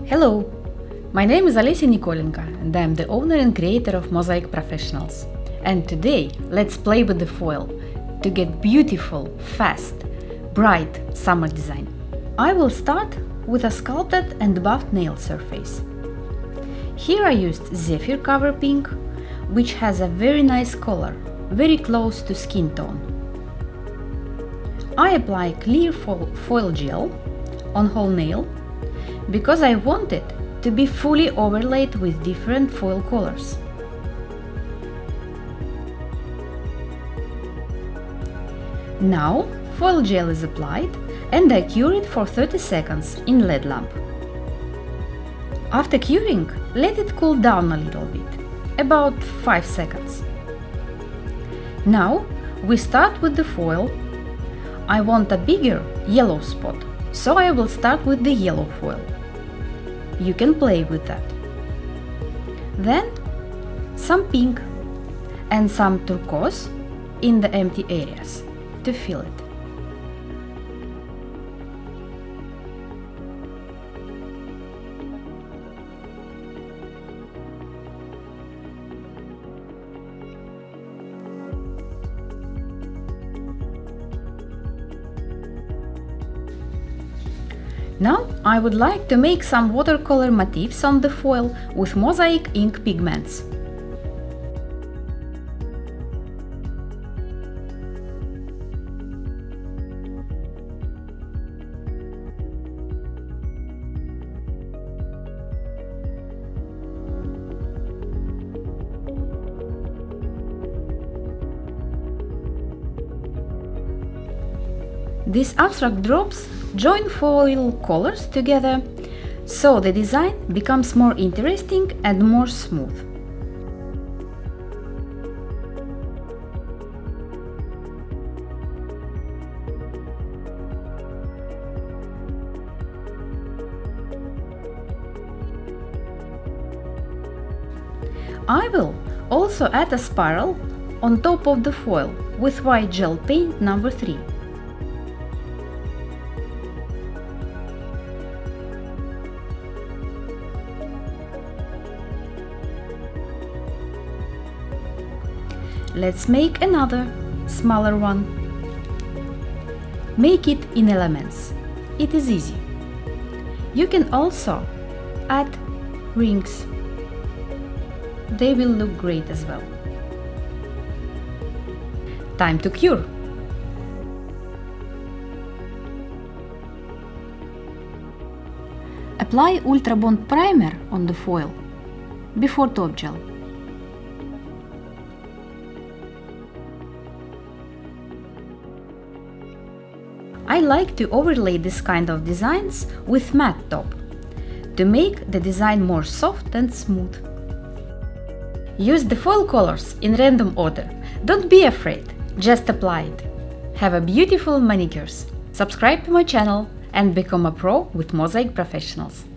Hello, my name is Olesya Nikolenko and I am the owner and creator of Mosaic Professionals. And today let's play with the foil to get beautiful, fast, bright summer design. I will start with a sculpted and buffed nail surface. Here I used Zephyr Cover Pink, which has a very nice color, very close to skin tone. I apply clear foil gel on whole nail because I want it to be fully overlaid with different foil colors. Now foil gel is applied and I cure it for 30 seconds in LED lamp. After curing, let it cool down a little bit, about 5 seconds. Now we start with the foil. I want a bigger yellow spot, so I will start with the yellow foil. You can play with that. Then some pink and some turquoise in the empty areas to fill it. Now I would like to make some watercolor motifs on the foil with Mosaic ink pigments. These abstract drops join foil colors together, so the design becomes more interesting and more smooth. I will also add a spiral on top of the foil with white gel paint number 3. Let's make another, smaller one. Make it in elements. It is easy. You can also add rings. They will look great as well. Time to cure. Apply Ultra Bond primer on the foil before top gel. I like to overlay this kind of designs with matte top to make the design more soft and smooth. Use the foil colors in random order. Don't be afraid, just apply it. Have a beautiful manicures. Subscribe to my channel and become a pro with Mosaic Professionals.